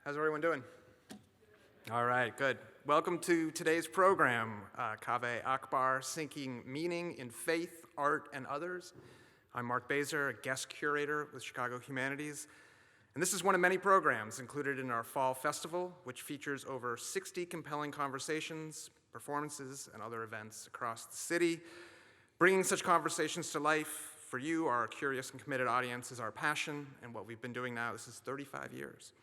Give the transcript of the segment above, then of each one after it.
How's everyone doing? All right, good. Welcome to today's program, Kaveh Akbar, Sinking Meaning in Faith, Art, and Others. I'm Mark Baser, a guest curator with Chicago Humanities, and this is one of many programs included in our fall festival, which features over 60 compelling conversations, performances, and other events across the city. Bringing such conversations to life for you, our curious and committed audience, is our passion, and what we've been doing now, this is 35 years.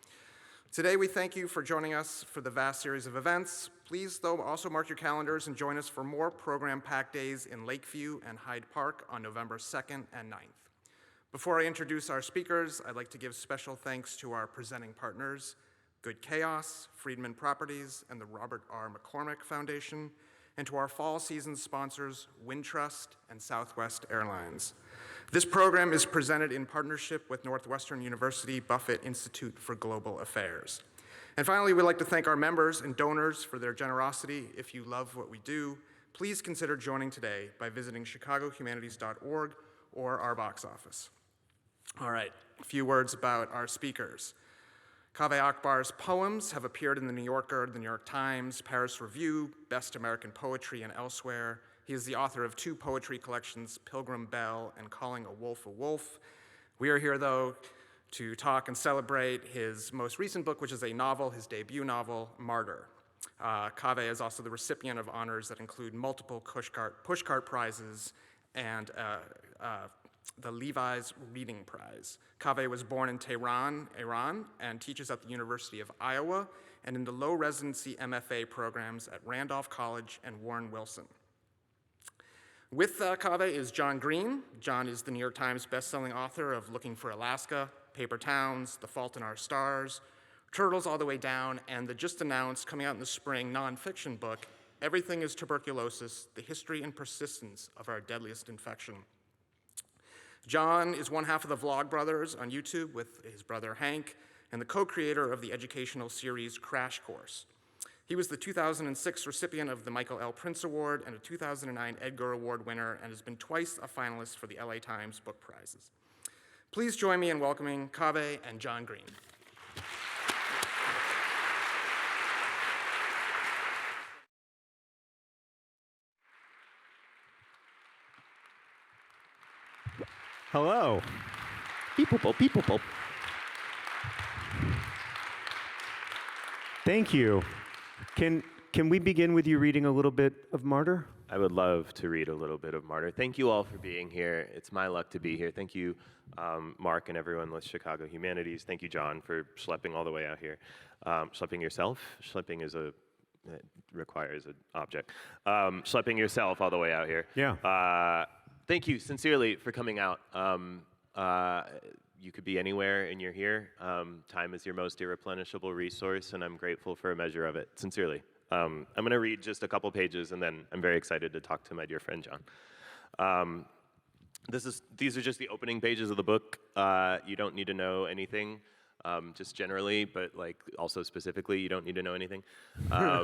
Today, we thank you for joining us for the vast series of events. Please, though, also mark your calendars and join us for more program-packed days in Lakeview and Hyde Park on November 2nd and 9th. Before I introduce our speakers, I'd like to give special thanks to our presenting partners, Good Chaos, Friedman Properties, and the Robert R. McCormick Foundation, and to our fall season sponsors, Wintrust and Southwest Airlines. This program is presented in partnership with Northwestern University Buffett Institute for Global Affairs. And finally, we'd like to thank our members and donors for their generosity. If you love what we do, please consider joining today by visiting chicagohumanities.org or our box office. All right, a few words about our speakers. Kaveh Akbar's poems have appeared in The New Yorker, The New York Times, Paris Review, Best American Poetry, and elsewhere. He is the author of 2 poetry collections, Pilgrim Bell and Calling a Wolf. We are here, though, to talk and celebrate his most recent book, which is a novel, his debut novel, Martyr. Kaveh is also the recipient of honors that include multiple pushcart prizes and the Levi's Reading Prize. Kaveh was born in Tehran, Iran, and teaches at the University of Iowa and in the low residency MFA programs at Randolph College and Warren Wilson. With Kaveh is John Green. John is the New York Times bestselling author of Looking for Alaska, Paper Towns, The Fault in Our Stars, Turtles All the Way Down, and the just announced, coming out in the spring, nonfiction book, Everything is Tuberculosis, The History and Persistence of Our Deadliest Infection. John is one half of the Vlogbrothers on YouTube with his brother Hank, and the co-creator of the educational series Crash Course. He was the 2006 recipient of the Michael L. Prince Award and a 2009 Edgar Award winner, and has been twice a finalist for the LA Times Book Prizes. Please join me in welcoming Kaveh and John Green. Hello. Beep-boop. Thank you. Can we begin with you reading a little bit of Martyr? I would love to read a little bit of Martyr. Thank you all for being here. It's my luck to be here. Thank you, Mark and everyone with Chicago Humanities. Thank you, John, for schlepping all the way out here. Schlepping yourself. Schlepping is it requires an object. Schlepping yourself all the way out here. Yeah. Thank you sincerely for coming out. You could be anywhere and you're here. Time is your most irreplenishable resource, and I'm grateful for a measure of it, sincerely. I'm going to read just a couple pages, and then I'm very excited to talk to my dear friend, John. These are just the opening pages of the book. You don't need to know anything, just generally, but also specifically, you don't need to know anything. Oh,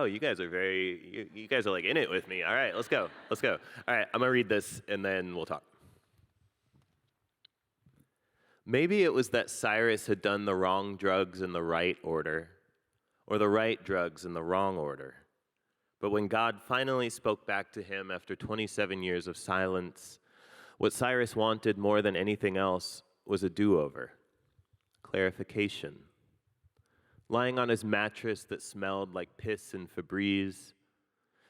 you guys are you guys are in it with me. All right, let's go. All right, I'm gonna read this and then we'll talk. Maybe it was that Cyrus had done the wrong drugs in the right order, or the right drugs in the wrong order. But when God finally spoke back to him after 27 years of silence, what Cyrus wanted more than anything else was a do-over, clarification. Lying on his mattress that smelled like piss and Febreze,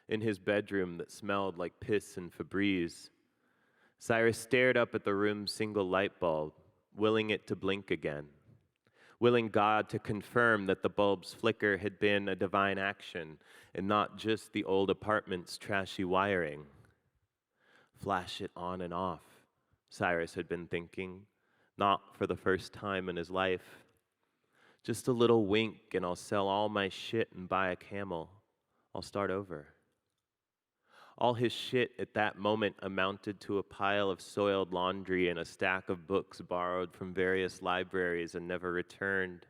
in his bedroom that smelled like piss and Febreze, Cyrus stared up at the room's single light bulb, willing it to blink again, willing God to confirm that the bulb's flicker had been a divine action and not just the old apartment's trashy wiring. Flash it on and off, Cyrus had been thinking, not for the first time in his life. Just a little wink and I'll sell all my shit and buy a camel. I'll start over. All his shit at that moment amounted to a pile of soiled laundry and a stack of books borrowed from various libraries and never returned.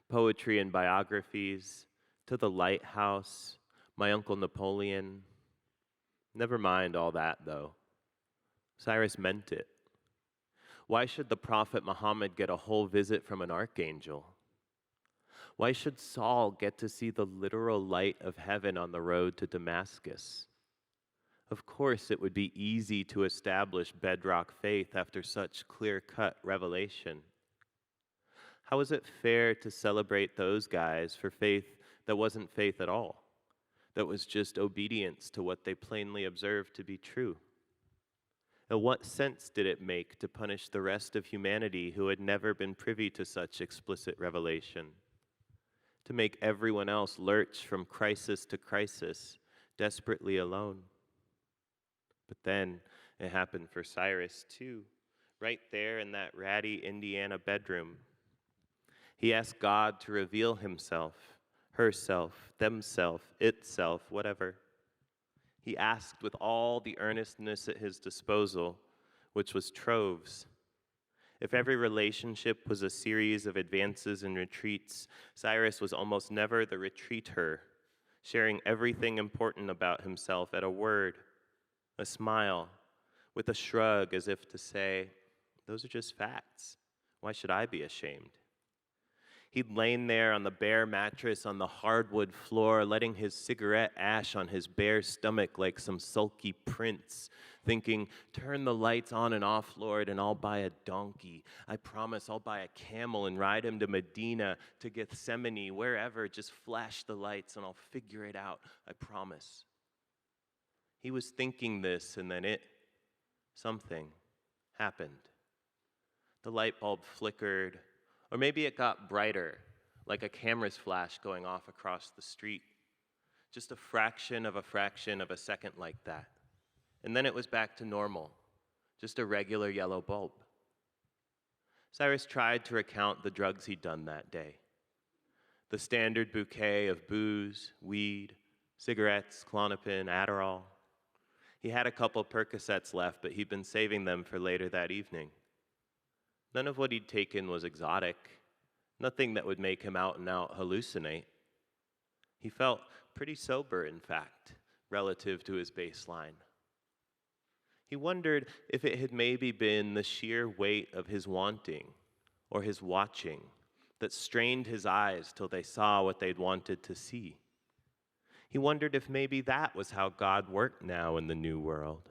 Poetry and biographies, To the Lighthouse, My Uncle Napoleon. Never mind all that, though. Cyrus meant it. Why should the prophet Muhammad get a whole visit from an archangel? Why should Saul get to see the literal light of heaven on the road to Damascus? Of course, it would be easy to establish bedrock faith after such clear-cut revelation. How is it fair to celebrate those guys for faith that wasn't faith at all, that was just obedience to what they plainly observed to be true? And what sense did it make to punish the rest of humanity who had never been privy to such explicit revelation? To make everyone else lurch from crisis to crisis, desperately alone? But then it happened for Cyrus too, right there in that ratty Indiana bedroom. He asked God to reveal himself, herself, themself, itself, whatever. He asked with all the earnestness at his disposal, which was troves. If every relationship was a series of advances and retreats, Cyrus was almost never the retreater, sharing everything important about himself at a word, a smile, with a shrug as if to say, those are just facts. Why should I be ashamed? He'd lain there on the bare mattress on the hardwood floor, letting his cigarette ash on his bare stomach like some sulky prince, thinking, turn the lights on and off, Lord, and I'll buy a donkey. I promise I'll buy a camel and ride him to Medina, to Gethsemane, wherever. Just flash the lights and I'll figure it out. I promise. He was thinking this, and then something happened. The light bulb flickered, or maybe it got brighter, like a camera's flash going off across the street. Just a fraction of a second like that. And then it was back to normal, just a regular yellow bulb. Cyrus tried to recount the drugs he'd done that day. The standard bouquet of booze, weed, cigarettes, Klonopin, Adderall. He had a couple Percocets left, but he'd been saving them for later that evening. None of what he'd taken was exotic, nothing that would make him out and out hallucinate. He felt pretty sober, in fact, relative to his baseline. He wondered if it had maybe been the sheer weight of his wanting or his watching that strained his eyes till they saw what they'd wanted to see. He wondered if maybe that was how God worked now in the new world.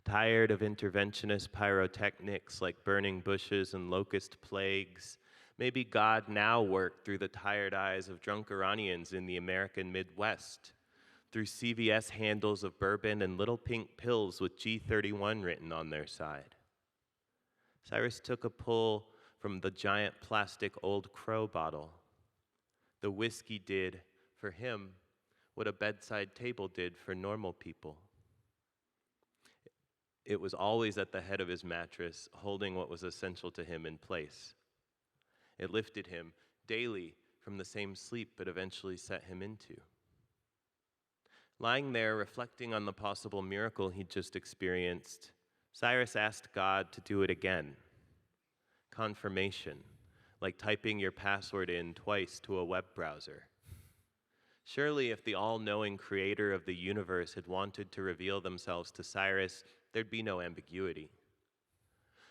Tired of interventionist pyrotechnics like burning bushes and locust plagues, maybe God now worked through the tired eyes of drunk Iranians in the American Midwest, through CVS handles of bourbon and little pink pills with G31 written on their side. Cyrus took a pull from the giant plastic Old Crow bottle. The whiskey did, for him, what a bedside table did for normal people. It was always at the head of his mattress, holding what was essential to him in place. It lifted him daily from the same sleep it eventually set him into. Lying there, reflecting on the possible miracle he'd just experienced, Cyrus asked God to do it again. Confirmation, like typing your password in twice to a web browser. Surely, if the all-knowing creator of the universe had wanted to reveal themselves to Cyrus, there'd be no ambiguity.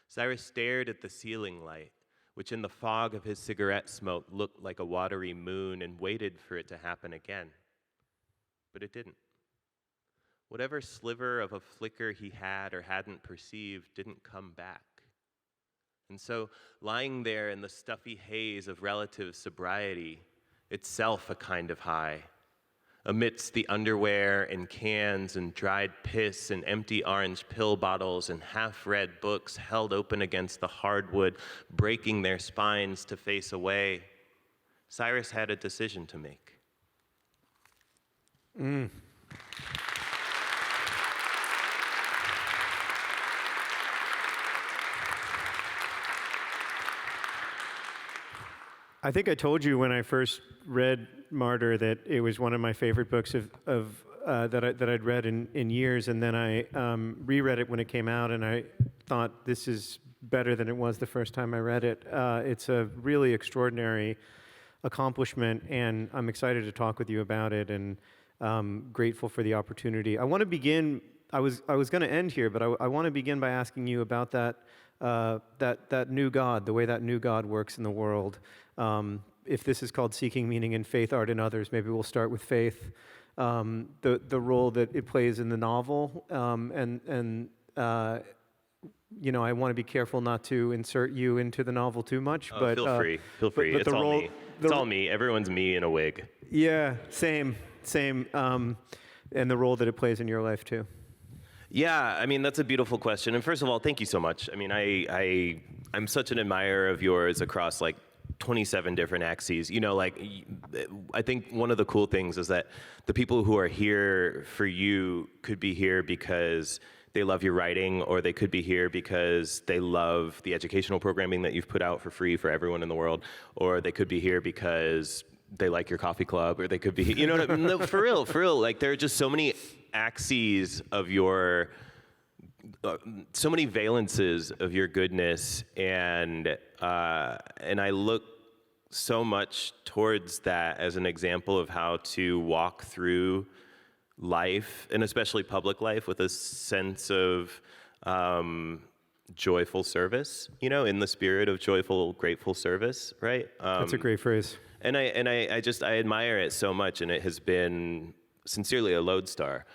Cyrus stared at the ceiling light, which in the fog of his cigarette smoke looked like a watery moon, and waited for it to happen again. But it didn't. Whatever sliver of a flicker he had or hadn't perceived didn't come back. And so, lying there in the stuffy haze of relative sobriety, itself a kind of high, amidst the underwear and cans and dried piss and empty orange pill bottles and half-read books held open against the hardwood, breaking their spines to face away, Cyrus had a decision to make. I think I told you when I first read Martyr that it was one of my favorite books that I'd read in years, and then I reread it when it came out, and I thought this is better than it was the first time I read it. It's a really extraordinary accomplishment, and I'm excited to talk with you about it, and grateful for the opportunity. I want to begin. I was going to end here, but I want to begin by asking you about that that new God, the way that new God works in the world. If this is called seeking meaning in faith, art, and others, maybe we'll start with faith. The role that it plays in the novel, I want to be careful not to insert you into the novel too much. But feel free. It's all me. It's all me. Everyone's me in a wig. Yeah, same. And the role that it plays in your life too. Yeah, I mean, that's a beautiful question. And first of all, thank you so much. I mean, I'm such an admirer of yours across like 27 different axes. I think one of the cool things is that the people who are here for you could be here because they love your writing, or they could be here because they love the educational programming that you've put out for free for everyone in the world, or they could be here because they like your coffee club, or they could be, what I mean? No, for real. Like, there are just so many axes of your, so many valences of your goodness, and I look so much towards that as an example of how to walk through life, and especially public life, with a sense of joyful service, in the spirit of joyful, grateful service, right? That's a great phrase. And I admire it so much, and it has been sincerely a lodestar.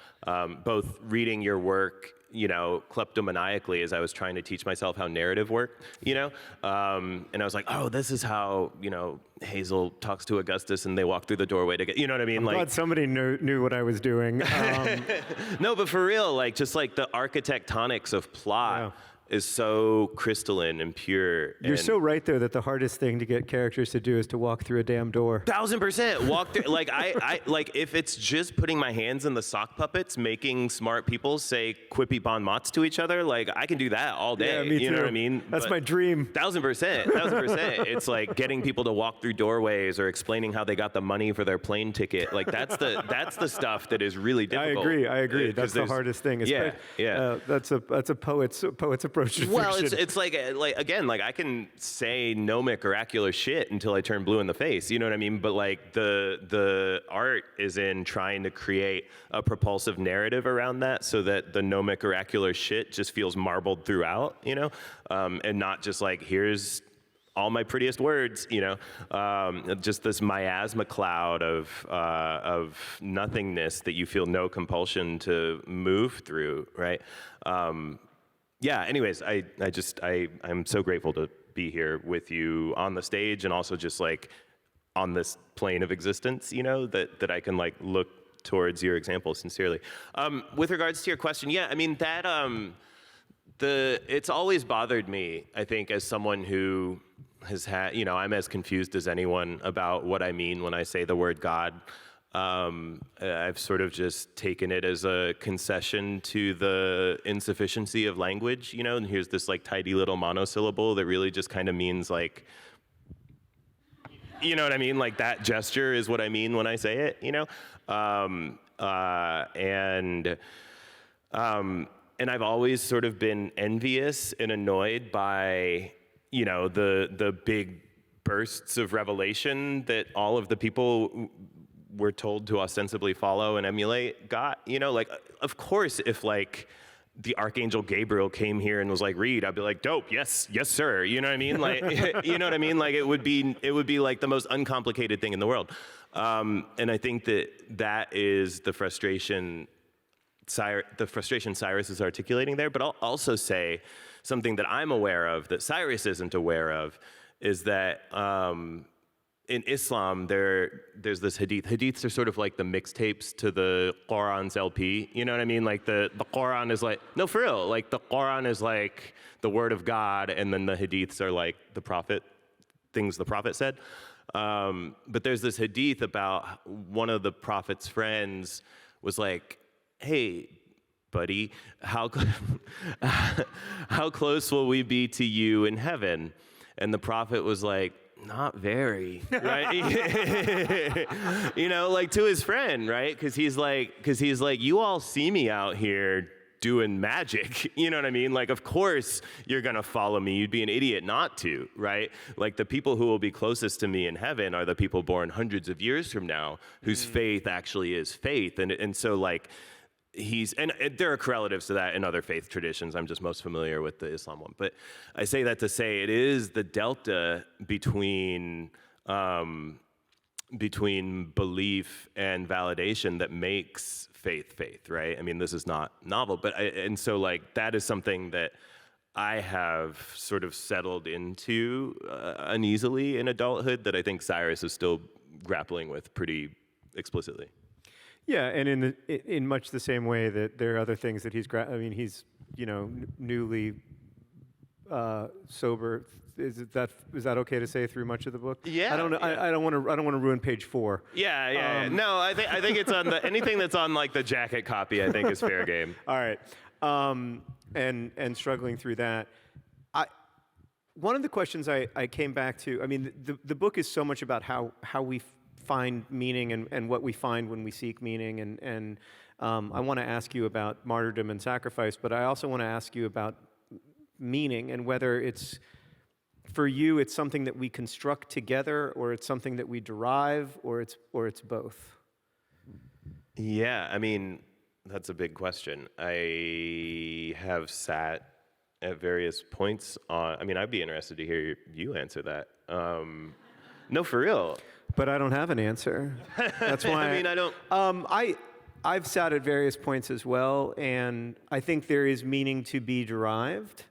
Both reading your work, kleptomaniacally, as I was trying to teach myself how narrative worked, and I was like, oh, this is how, Hazel talks to Augustus and they walk through the doorway to get, you know what I mean? I'm glad somebody knew what I was doing. No, but for real, just the architectonics of plot is so crystalline and pure. You're so right, though, that the hardest thing to get characters to do is to walk through a damn door. 1000% walk through. I if it's just putting my hands in the sock puppets, making smart people say quippy bon mots to each other, I can do that all day. Yeah, me too. You know what I mean? That's my dream. 1000%. It's like getting people to walk through doorways, or explaining how they got the money for their plane ticket. That's the stuff that is really difficult. I agree. That's the hardest thing. Yeah. That's a poet's approach to well, fiction. it's again, I can say gnomic oracular shit until I turn blue in the face. You know what I mean? But the art is in trying to create a propulsive narrative around that, so that the gnomic oracular shit just feels marbled throughout. And not just here's all my prettiest words, just this miasma cloud of nothingness that you feel no compulsion to move through, right? Anyways, I'm so grateful to be here with you on the stage, and also just on this plane of existence, that I can look towards your example sincerely. With regards to your question, I mean, it's always bothered me, I think, as someone who has had, I'm as confused as anyone about what I mean when I say the word God. I've sort of just taken it as a concession to the insufficiency of language, and here's this tidy little monosyllable that really just kind of means you know what I mean? That gesture is what I mean when I say it, and I've always sort of been envious and annoyed by, the big bursts of revelation that all of the people we're told to ostensibly follow and emulate got. Of course, if the Archangel Gabriel came here and was read, I'd be dope, yes sir, you know what I mean? You know what I mean? It would be the most uncomplicated thing in the world. And I think that is the frustration Cyrus is articulating there. But I'll also say something that I'm aware of that Cyrus isn't aware of, is that in Islam, there's this hadith. Hadiths are sort of like the mixtapes to the Quran's LP. You know what I mean? The Quran is no, for real. The Quran is the word of God, and then the hadiths are the prophet, things the prophet said. But there's this hadith about one of the prophet's friends was hey, buddy, how close will we be to you in heaven? And the prophet was not very, right? To his friend, right? Because he's you all see me out here doing magic, you know what I mean? Of course you're gonna follow me. You'd be an idiot not to, right? The people who will be closest to me in heaven are the people born hundreds of years from now, whose faith actually is faith. And so and there are correlatives to that in other faith traditions. I'm just most familiar with the Islam one. But I say that to say it is the delta between belief and validation that makes faith, right? I mean, this is not novel, but and so like that is something that I have sort of settled into uneasily in adulthood that I think Cyrus is still grappling with pretty explicitly. Yeah, and in much the same way that there are other things that he's newly sober. Is that okay to say through much of the book? Yeah. I don't know. Yeah. I don't want to ruin page 4. Yeah. No, I think it's on anything that's on like the jacket copy. I think is fair game. All right. And struggling through that. One of the questions I came back to. I mean, the book is so much about how we find meaning and what we find when we seek meaning. And I want to ask you about martyrdom and sacrifice, but I also want to ask you about meaning and whether it's, for you, it's something that we construct together, or it's something that we derive, or it's both. Yeah, I mean, that's a big question. I have sat at various points on. I mean, I'd be interested to hear you answer that. No, for real. But I don't have an answer. That's why. I mean, I don't. I've sat at various points as well, and I think there is meaning to be derived.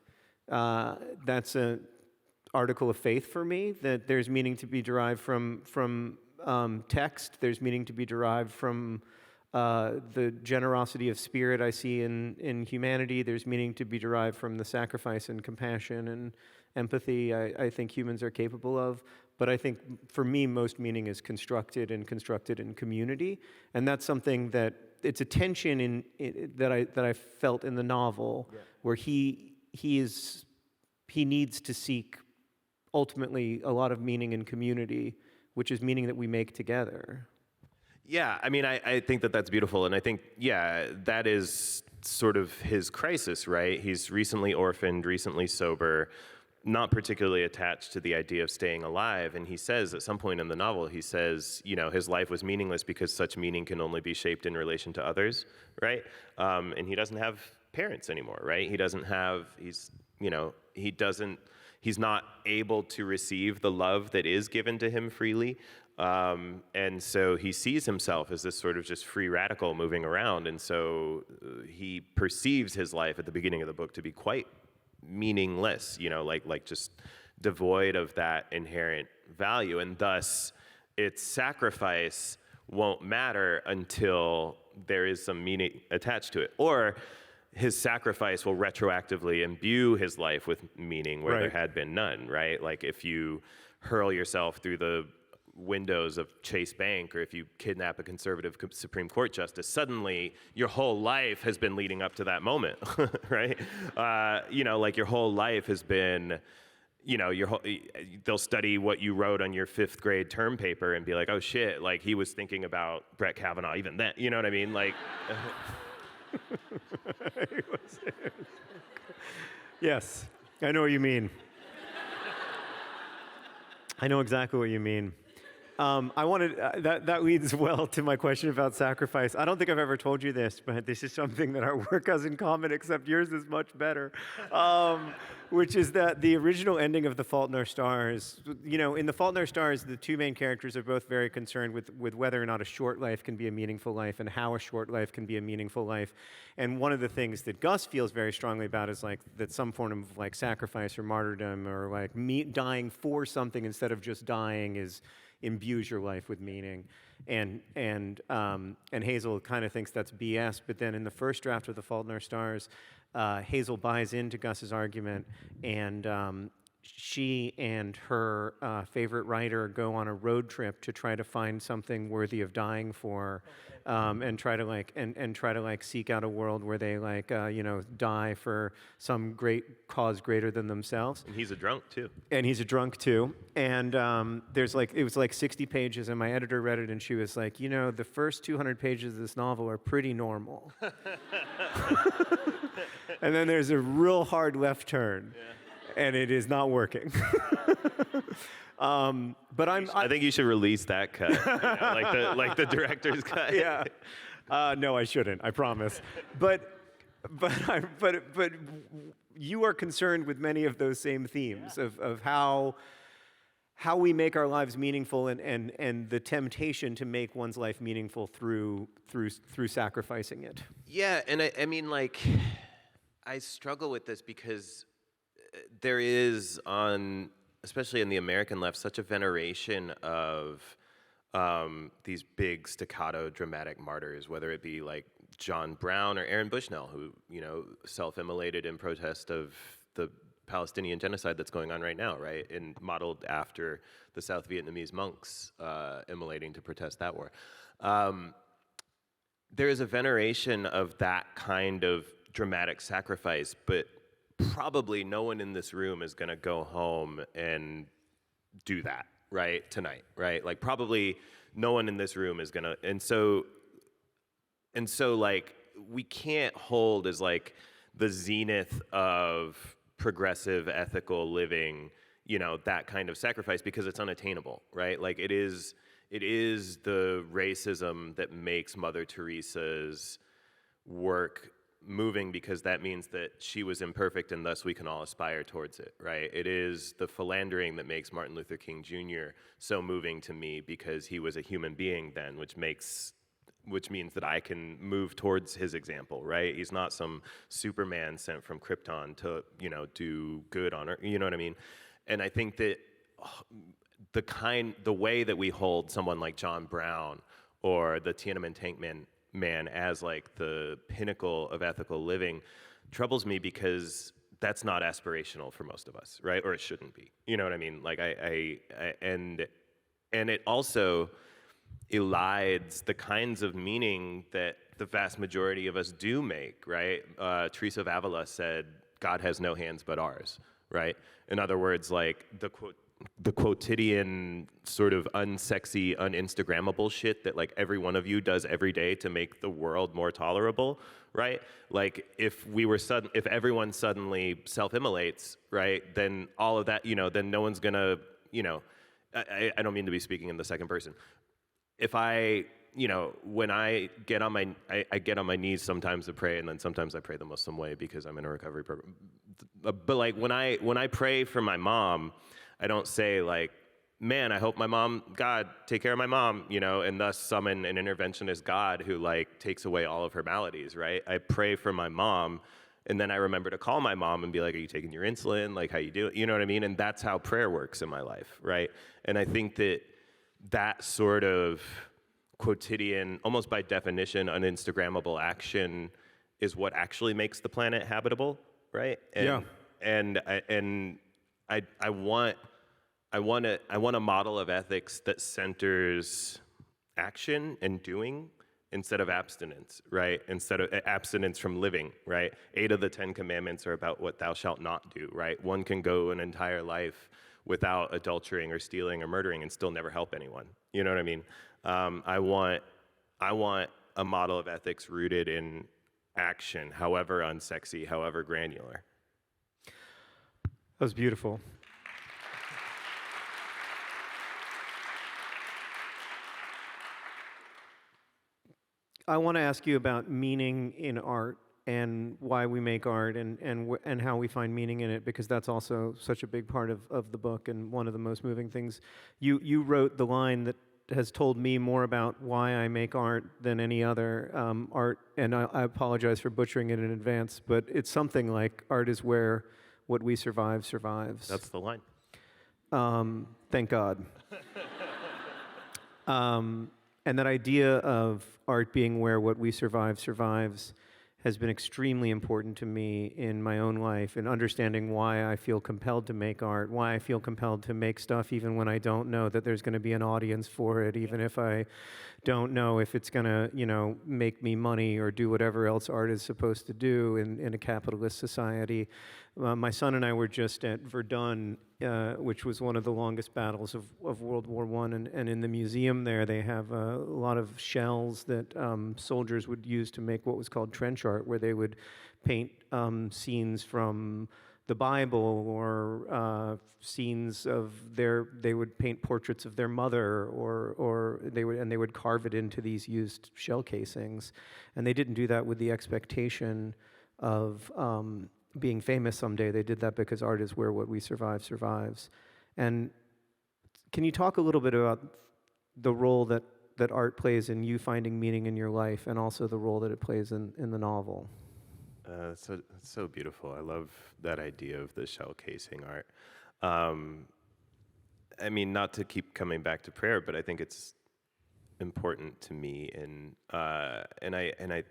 That's an article of faith for me, that there's meaning to be derived from text. There's meaning to be derived from the generosity of spirit I see in humanity. There's meaning to be derived from the sacrifice and compassion and empathy I think humans are capable of. But I think for me, most meaning is constructed in community, and that's something that it's a tension that I felt in the novel, where he needs to seek ultimately a lot of meaning in community, which is meaning that we make together. Yeah, I mean, I think that's beautiful, and I think that is sort of his crisis, right? He's recently orphaned, recently sober, not particularly attached to the idea of staying alive. And he says at some point in the novel, he says, his life was meaningless because such meaning can only be shaped in relation to others, right? And he doesn't have parents anymore, right? He's not able to receive the love that is given to him freely. And so he sees himself as this sort of just free radical moving around. And so he perceives his life at the beginning of the book to be quite meaningless, like just devoid of that inherent value, and thus its sacrifice won't matter until there is some meaning attached to it, or his sacrifice will retroactively imbue his life with meaning where there had been none, right? Like if you hurl yourself through the windows of Chase Bank, or if you kidnap a conservative Supreme Court justice, suddenly your whole life has been leading up to that moment, right? Like your whole life has been, they'll study what you wrote on your 5th grade term paper and be like, oh shit, like he was thinking about Brett Kavanaugh even then, you know what I mean? Like. Yes, I know what you mean. I know exactly what you mean. I wanted that leads well to my question about sacrifice. I don't think I've ever told you this, but this is something that our work has in common, except yours is much better, which is that the original ending of The Fault in Our Stars, in The Fault in Our Stars, the two main characters are both very concerned with whether or not a short life can be a meaningful life and how a short life can be a meaningful life. And one of the things that Gus feels very strongly about is like that some form of like sacrifice or martyrdom or like dying for something instead of just dying imbues your life with meaning, and Hazel kind of thinks that's BS. But then in the first draft of The Fault in Our Stars, Hazel buys into Gus's argument, and she and her favorite writer go on a road trip to try to find something worthy of dying for, and try to seek out a world where they die for some great cause greater than themselves. And he's a drunk too. And it was like 60 pages, and my editor read it, and she was like, the first 200 pages of this novel are pretty normal. And then there's a real hard left turn. Yeah. And it is not working. But I think you should release that cut, like the director's cut. Yeah. No, I shouldn't. I promise. But you are concerned with many of those same themes of how we make our lives meaningful and the temptation to make one's life meaningful through sacrificing it. Yeah, and I mean, like, I struggle with this because there is, especially in the American left, such a veneration of these big staccato dramatic martyrs, whether it be like John Brown or Aaron Bushnell, who, self-immolated in protest of the Palestinian genocide that's going on right now, right? And modeled after the South Vietnamese monks immolating to protest that war. There is a veneration of that kind of dramatic sacrifice, but probably no one in this room is going to go home and do that, right, tonight, right? Like, probably no one in this room is going to, and so, like, we can't hold as, like, the zenith of progressive ethical living, that kind of sacrifice, because it's unattainable, right? Like, it is the racism that makes Mother Teresa's work moving, because that means that she was imperfect and thus we can all aspire towards it, right? It is the philandering that makes Martin Luther King Jr. so moving to me, because he was a human being then, which means that I can move towards his example, right? He's not some Superman sent from Krypton to, do good on Earth, you know what I mean? And I think that the way that we hold someone like John Brown or the Tiananmen Tank man as, like, the pinnacle of ethical living troubles me, because that's not aspirational for most of us, right? Or it shouldn't be. You know what I mean? Like, and it also elides the kinds of meaning that the vast majority of us do make, right? Teresa of Avila said, "God has no hands but ours," right? In other words, like, the quotidian sort of unsexy, uninstagrammable shit that, like, every one of you does every day to make the world more tolerable, right? Like, if everyone suddenly self-immolates, right, then all of that, then no one's gonna, I don't mean to be speaking in the second person. If when I get on my knees sometimes to pray, and then sometimes I pray the Muslim way because I'm in a recovery program. But, like, when I pray for my mom, I don't say, like, man, I hope God, take care of my mom, and thus summon an interventionist God who, like, takes away all of her maladies, right? I pray for my mom, and then I remember to call my mom and be like, are you taking your insulin? Like, how you doing? You know what I mean? And that's how prayer works in my life, right? And I think that sort of quotidian, almost by definition, uninstagrammable action is what actually makes the planet habitable, right? And I want a model of ethics that centers action and doing instead of abstinence, right? Instead of abstinence from living, right? 8 of the 10 commandments are about what thou shalt not do, right? One can go an entire life without adultering or stealing or murdering and still never help anyone. You know what I mean? I want a model of ethics rooted in action, however unsexy, however granular. That was beautiful. I want to ask you about meaning in art and why we make art and how we find meaning in it, because that's also such a big part of the book and one of the most moving things. You wrote the line that has told me more about why I make art than any other art, and I apologize for butchering it in advance, but it's something like, art is where what we survive survives. That's the line. Thank God. And that idea of art being where what we survive survives has been extremely important to me in my own life, in understanding why I feel compelled to make art, why I feel compelled to make stuff even when I don't know that there's going to be an audience for it, even if I don't know if it's going to, make me money or do whatever else art is supposed to do in a capitalist society. My son and I were just at Verdun, which was one of the longest battles of World War I, and in the museum there they have a lot of shells that soldiers would use to make what was called trench art, where they would paint scenes from the Bible, or scenes of they would paint portraits of their mother, or they would carve it into these used shell casings, and they didn't do that with the expectation of being famous someday. They did that because art is where what we survive survives. And can you talk a little bit about the role that art plays in you finding meaning in your life, and also the role that it plays in the novel? It's so beautiful. I love that idea of the shell casing art. I mean, not to keep coming back to prayer, but I think it's important to me, and I,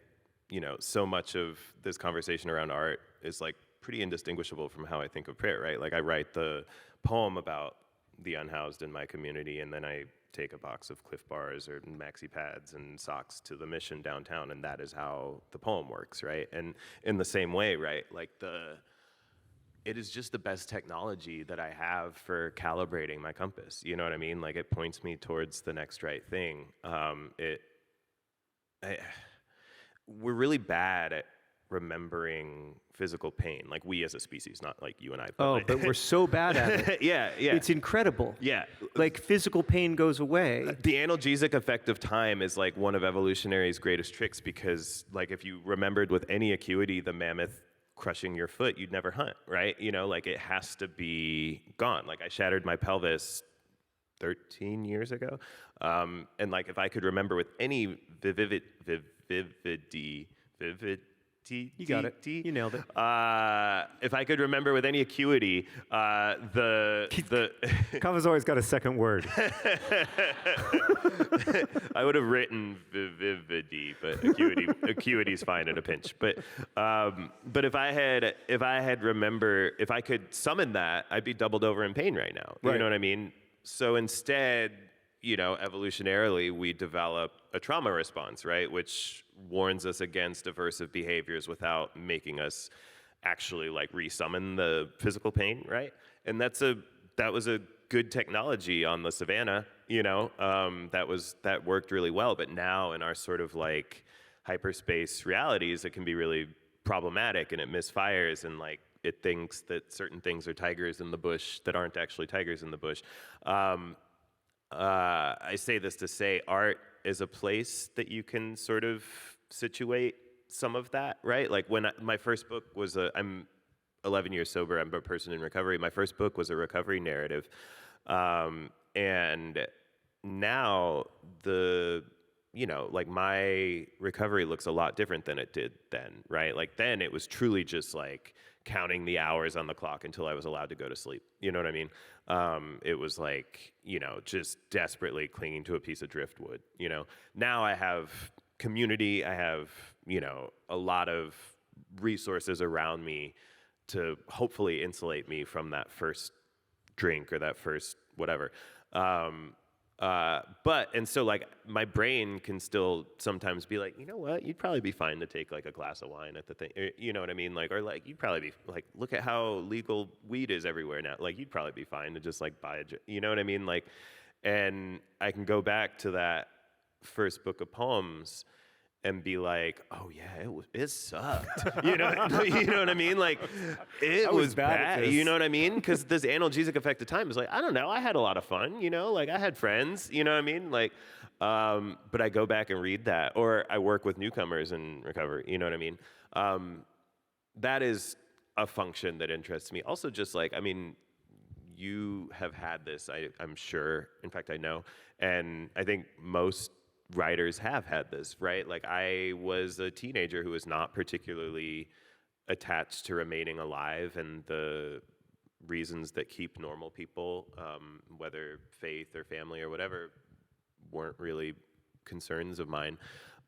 so much of this conversation around art is like pretty indistinguishable from how I think of prayer, right? Like I write the poem about the unhoused in my community, and then I take a box of Cliff Bars or maxi pads and socks to the mission downtown, and that is how the poem works, right? And in the same way, right, like it is just the best technology that I have for calibrating my compass. You know what I mean? Like it points me towards the next right thing. We're really bad at remembering physical pain, like we as a species, not like you and I. But we're so bad at it. Yeah. It's incredible. Yeah. Like physical pain goes away. The analgesic effect of time is like one of evolutionary's greatest tricks, because like if you remembered with any acuity the mammoth crushing your foot, you'd never hunt, right? Like it has to be gone. Like I shattered my pelvis 13 years ago. And like if I could remember with any you got it. You nailed it. If I could remember with any acuity, Kaveh's always got a second word. I would have written vividi, but acuity's fine at a pinch. But if I could summon that, I'd be doubled over in pain right now. Right. You know what I mean? So instead, evolutionarily, we develop a trauma response, right? Which warns us against aversive behaviors without making us actually like re-summon the physical pain, right? And that was a good technology on the savannah, that worked really well. But now in our sort of like hyperspace realities, it can be really problematic, and it misfires, and like it thinks that certain things are tigers in the bush that aren't actually tigers in the bush. I say this to say art is a place that you can sort of situate some of that, right? Like when my first book was I'm 11 years sober, I'm a person in recovery. My first book was a recovery narrative. And now like my recovery looks a lot different than it did then, right? Like then it was truly just like counting the hours on the clock until I was allowed to go to sleep. You know what I mean? It was like, just desperately clinging to a piece of driftwood, Now I have community, I have, a lot of resources around me to hopefully insulate me from that first drink or that first whatever. And so like my brain can still sometimes be like, you know what, you'd probably be fine to take like a glass of wine at the thing, you know what I mean? Like, or like, you'd probably be like, look at how legal weed is everywhere now. Like, you'd probably be fine to just like buy you know what I mean? Like, and I can go back to that first book of poems and be like, oh yeah, it sucked. You know what I mean? Like, it was bad. You know what I mean? Because this analgesic effect of time is like, I don't know, I had a lot of fun, like I had friends, you know what I mean? Like, but I go back and read that, or I work with newcomers in recovery, you know what I mean? That is a function that interests me. Also just like, I mean, you have had this, I'm sure, in fact, I know, and I think most writers have had this, right? Like I was a teenager who was not particularly attached to remaining alive, and the reasons that keep normal people, whether faith or family or whatever, weren't really concerns of mine.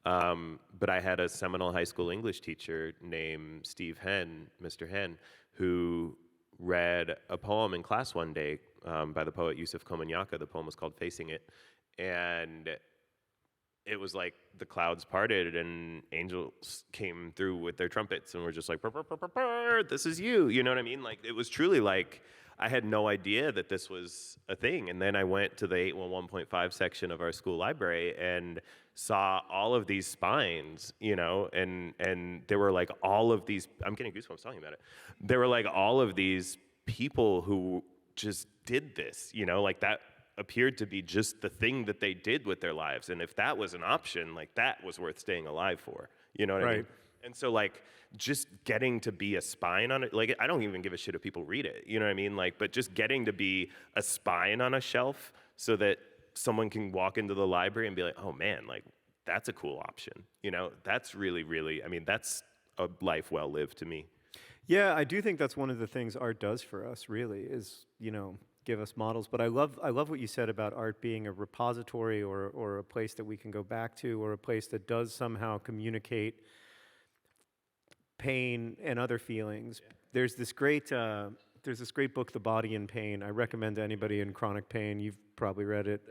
But I had a seminal high school English teacher named Steve Henn, Mr. Henn, who read a poem in class one day by the poet Yusuf Komunyakaa. The poem was called Facing It. And it was like the clouds parted and angels came through with their trumpets and were just like, burr, burr, burr, burr, burr, this is you. You know what I mean? Like, it was truly like, I had no idea that this was a thing. And then I went to the 811.5 section of our school library and saw all of these spines, and there were like all of these, I'm getting goosebumps talking about it. There were like all of these people who just did this, like that appeared to be just the thing that they did with their lives. And if that was an option, like that was worth staying alive for, you know what I mean? And so like just getting to be a spine on it, like I don't even give a shit if people read it, you know what I mean? Like, but just getting to be a spine on a shelf so that someone can walk into the library and be like, oh man, like that's a cool option. That's really, really, I mean, that's a life well lived to me. Yeah, I do think that's one of the things art does for us, really, is, give us models. But I love what you said about art being a repository or a place that we can go back to, or a place that does somehow communicate pain and other feelings. Yeah. There's this great book, The Body in Pain. I recommend to anybody in chronic pain. You've probably read it.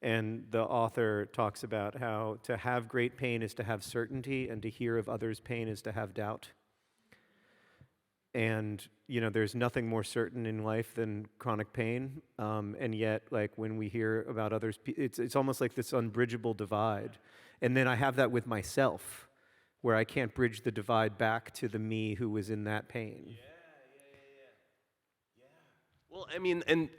And the author talks about how to have great pain is to have certainty, and to hear of others' pain is to have doubt. And, there's nothing more certain in life than chronic pain. And yet, like, when we hear about others, it's almost like this unbridgeable divide. And then I have that with myself, where I can't bridge the divide back to the me who was in that pain. Yeah. Well, I mean, and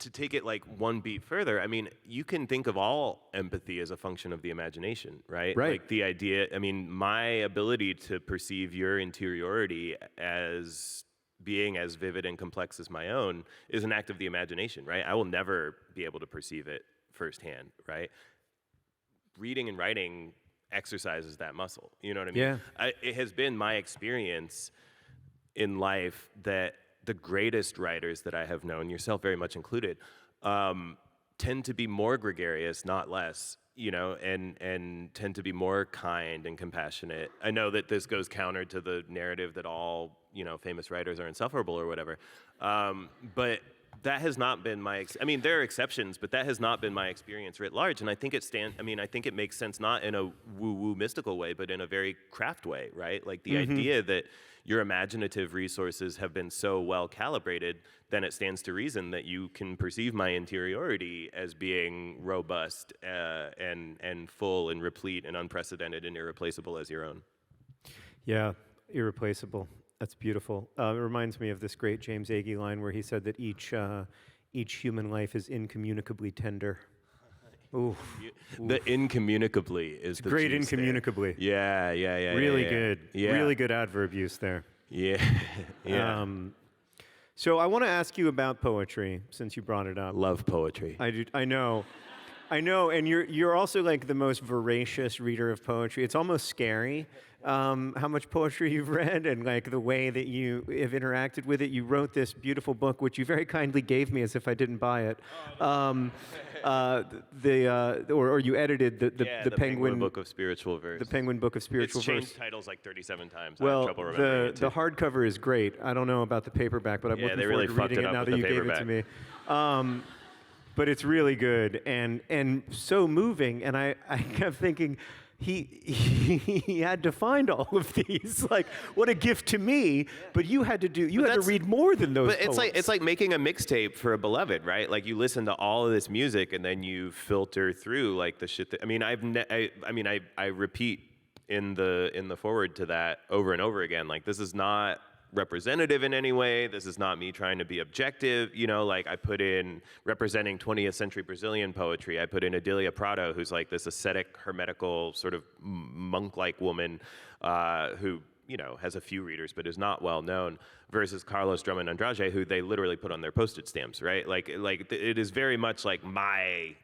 to take it like one beat further, I mean, you can think of all empathy as a function of the imagination, right? Right. Like the idea, I mean, my ability to perceive your interiority as being as vivid and complex as my own is an act of the imagination, right? I will never be able to perceive it firsthand, right? Reading and writing exercises that muscle, you know what I mean? Yeah. It has been my experience in life that the greatest writers that I have known, yourself very much included, tend to be more gregarious, not less, and tend to be more kind and compassionate. I know that this goes counter to the narrative that all, famous writers are insufferable or whatever, but that has not been I mean, there are exceptions, but that has not been my experience writ large. And I think I think it makes sense not in a woo-woo mystical way, but in a very craft way, right? Like the idea that your imaginative resources have been so well calibrated, then it stands to reason that you can perceive my interiority as being robust and full and replete and unprecedented and irreplaceable as your own. Yeah, irreplaceable. That's beautiful. It reminds me of this great James Agee line where he said that each human life is incommunicably tender. Oof. The incommunicably is the great juice incommunicably. There. Yeah. Really yeah. good. Yeah. Really good adverb use there. Yeah. Yeah. So I want to ask you about poetry since you brought it up. Love poetry. I know, and you're also like the most voracious reader of poetry. It's almost scary how much poetry you've read and like the way that you have interacted with it. You wrote this beautiful book, which you very kindly gave me as if I didn't buy it. Or you edited the Penguin Book of Spiritual Verse. The Penguin Book of Spiritual Verse. It's changed titles like 37 times. Well, I have trouble remembering it too. The hardcover is great. I don't know about the paperback, but I'm looking forward to reading it now that you gave it to me. But it's really good and so moving. And I kept thinking, he had to find all of these. Like, what a gift to me! But you had to read more than those. But it's like making a mixtape for a beloved, right? Like you listen to all of this music and then you filter through like the shit that I repeat in the forward to that over and over again. Like this is not representative in any way. This is not me trying to be objective. Like I put in representing 20th century Brazilian poetry. I put in Adília Prado, who's like this ascetic, hermetical, sort of monk-like woman who, has a few readers but is not well known, versus Carlos Drummond Andrade, who they literally put on their postage stamps, right? Like it is very much like my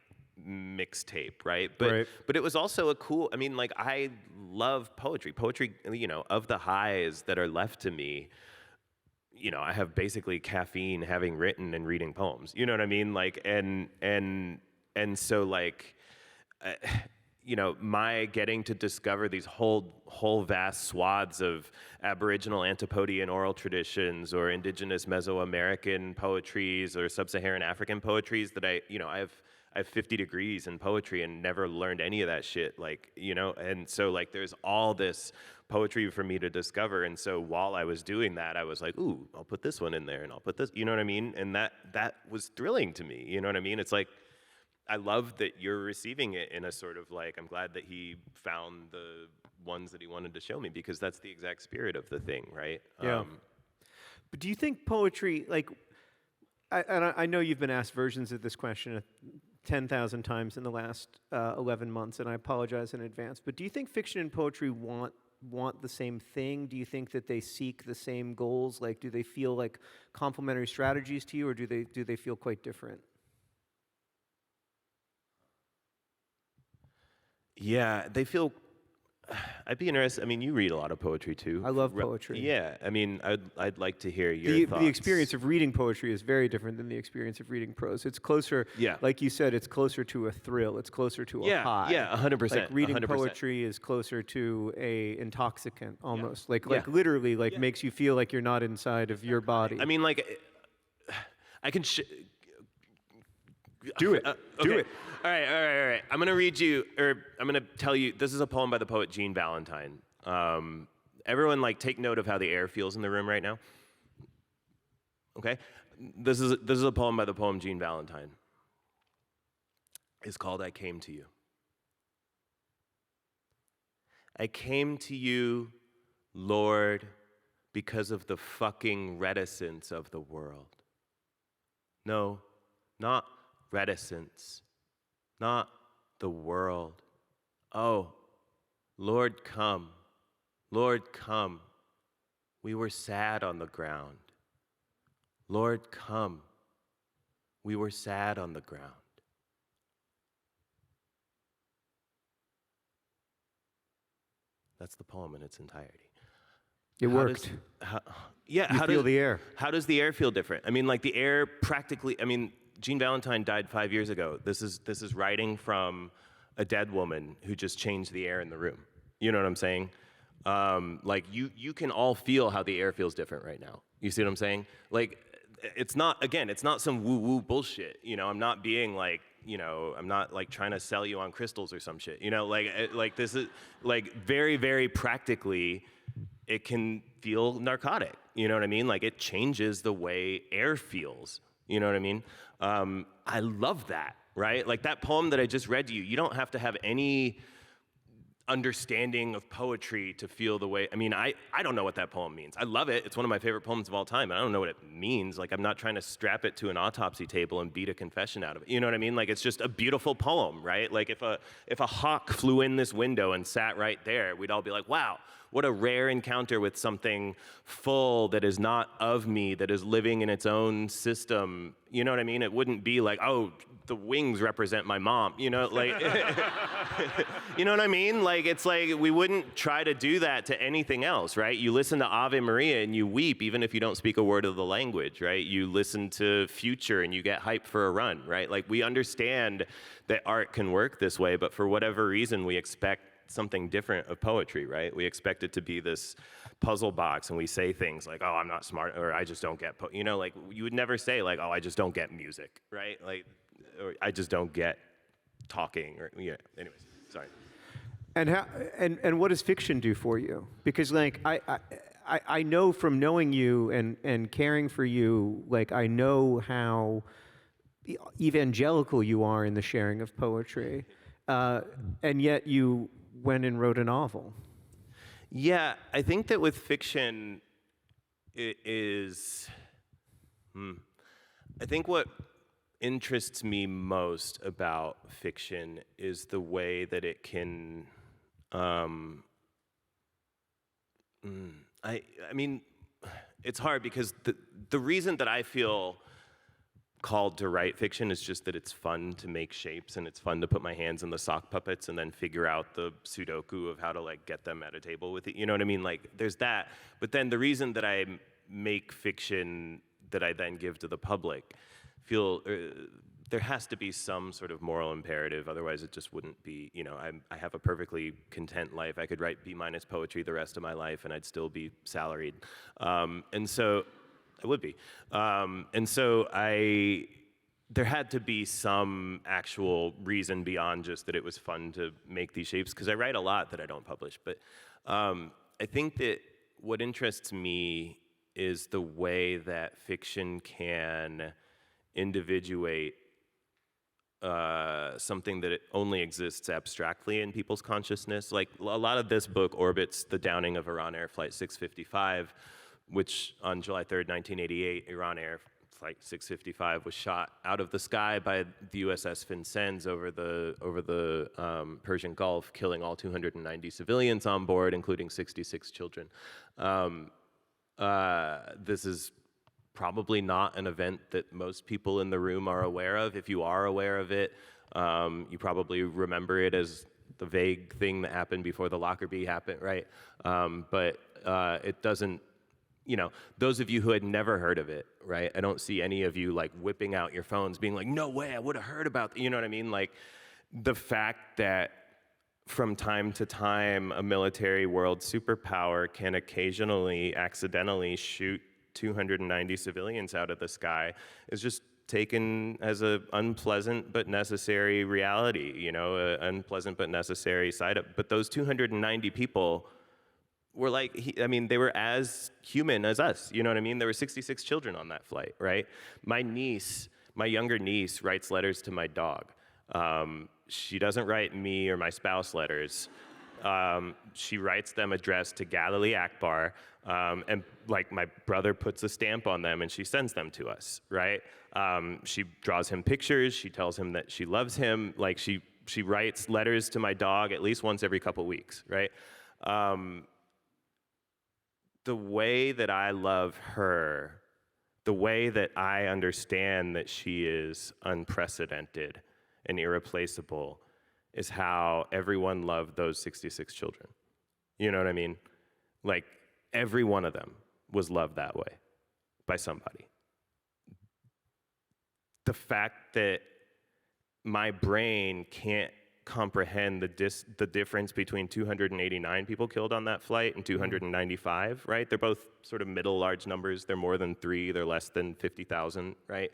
mixtape, right? But it was also I love poetry. Poetry, of the highs that are left to me, I have basically caffeine having written and reading poems. You know what I mean? Like, and so like, my getting to discover these whole vast swaths of Aboriginal Antipodean oral traditions or indigenous Mesoamerican poetries or sub-Saharan African poetries that I have 50 degrees in poetry and never learned any of that shit, and so like there's all this poetry for me to discover, and so while I was doing that, I was like, ooh, I'll put this one in there, and I'll put this, you know what I mean? And that was thrilling to me, you know what I mean? It's like, I love that you're receiving it in a sort of like, I'm glad that he found the ones that he wanted to show me, because that's the exact spirit of the thing, right? Yeah. But do you think poetry, like, I know you've been asked versions of this question 10,000 times in the last 11 months, and I apologize in advance, but do you think fiction and poetry want the same thing? Do you think that they seek the same goals? Like, do they feel like complementary strategies to you, or do they feel quite different? Yeah, they feel. I'd be interested. I mean, you read a lot of poetry too. I love poetry. Yeah, I mean, I'd like to hear your thoughts. The experience of reading poetry is very different than the experience of reading prose. It's closer, like you said, it's closer to a thrill. It's closer to a high. Yeah, 100%. Like reading 100%. poetry is closer to a intoxicant almost. Like literally, like makes you feel like you're not inside of your body. I mean, like, I can. Do it. Do it. All right. I'm gonna read you, or I'm gonna tell you. This is a poem by the poet Jean Valentine. Everyone, like, take note of how the air feels in the room right now. Okay, this is a poem by the poem Jean Valentine. It's called "I Came to You." I came to you, Lord, because of the fucking reticence of the world. No, not reticence, not the world. Oh, Lord, come. Lord, come. We were sad on the ground. Lord, come. We were sad on the ground. That's the poem in its entirety. It worked. You feel the air. How does the air feel different? I mean, like, the air practically, I mean, Jean Valentine died 5 years ago. This is writing from a dead woman who just changed the air in the room. You know what I'm saying? Like, you can all feel how the air feels different right now. You see what I'm saying? Like, it's not some woo-woo bullshit. You know, I'm not being like, you know, I'm not like trying to sell you on crystals or some shit. You know, like this is like very, very practically, it can feel narcotic. You know what I mean? Like, it changes the way air feels. You know what I mean? I love that, right? Like, that poem that I just read to you, you don't have to have any understanding of poetry to feel the way. I mean, I don't know what that poem means. I love it. It's one of my favorite poems of all time, and I don't know what it means. Like, I'm not trying to strap it to an autopsy table and beat a confession out of it. You know what I mean? Like, it's just a beautiful poem, right? Like, if a hawk flew in this window and sat right there, we'd all be like, wow, what a rare encounter with something full that is not of me, that is living in its own system. You know what I mean? It wouldn't be like, oh, the wings represent my mom. You know, like, you know what I mean? Like, it's like, we wouldn't try to do that to anything else, right? You listen to Ave Maria and you weep, even if you don't speak a word of the language, right? You listen to Future and you get hyped for a run, right? Like, we understand that art can work this way, but for whatever reason, we expect something different of poetry, right? We expect it to be this puzzle box, and we say things like, oh, I'm not smart, or I just don't get, you know, like, you would never say, like, oh, I just don't get music, right? Like, or I just don't get talking, or, yeah, anyways, sorry. And how, and what does fiction do for you? Because, like, I know from knowing you and caring for you, like, I know how evangelical you are in the sharing of poetry, and yet you went and wrote a novel. Yeah, I think that with fiction, it is, I think what interests me most about fiction is the way that it can, I mean, it's hard because the reason that I feel called to write fiction is just that it's fun to make shapes, and it's fun to put my hands in the sock puppets and then figure out the Sudoku of how to, like, get them at a table with it. You know what I mean? Like, there's that. But then the reason that I make fiction that I then give to the public, there has to be some sort of moral imperative. Otherwise, it just wouldn't be, you know, I have a perfectly content life. I could write B- poetry the rest of my life, and I'd still be salaried. And so I would be. And so there had to be some actual reason beyond just that it was fun to make these shapes, because I write a lot that I don't publish. But I think that what interests me is the way that fiction can individuate something that it only exists abstractly in people's consciousness. Like a lot of this book orbits the downing of Iran Air Flight 655, which on July 3rd, 1988, Iran Air Flight 655 was shot out of the sky by the USS Vincennes over the Persian Gulf, killing all 290 civilians on board, including 66 children. This is probably not an event that most people in the room are aware of. If you are aware of it, you probably remember it as the vague thing that happened before the Lockerbie happened, right? But it doesn't, those of you who had never heard of it, right? I don't see any of you like whipping out your phones being like, no way, I would have heard about, you know what I mean? Like the fact that from time to time, a military world superpower can occasionally accidentally shoot 290 civilians out of the sky is just taken as an unpleasant but necessary reality, an unpleasant but necessary side up. But those 290 people were like, they were as human as us, you know what I mean? There were 66 children on that flight, right? My younger niece writes letters to my dog. She doesn't write me or my spouse letters. She writes them addressed to Kaveh Akbar, and like my brother puts a stamp on them and she sends them to us, right? She draws him pictures, she tells him that she loves him, like she writes letters to my dog at least once every couple weeks, right? The way that I love her, the way that I understand that she is unprecedented and irreplaceable is how everyone loved those 66 children. You know what I mean? Like, every one of them was loved that way by somebody. The fact that my brain can't comprehend the difference between 289 people killed on that flight and 295, right? They're both sort of middle large numbers. They're more than 3, they're less than 50,000, right?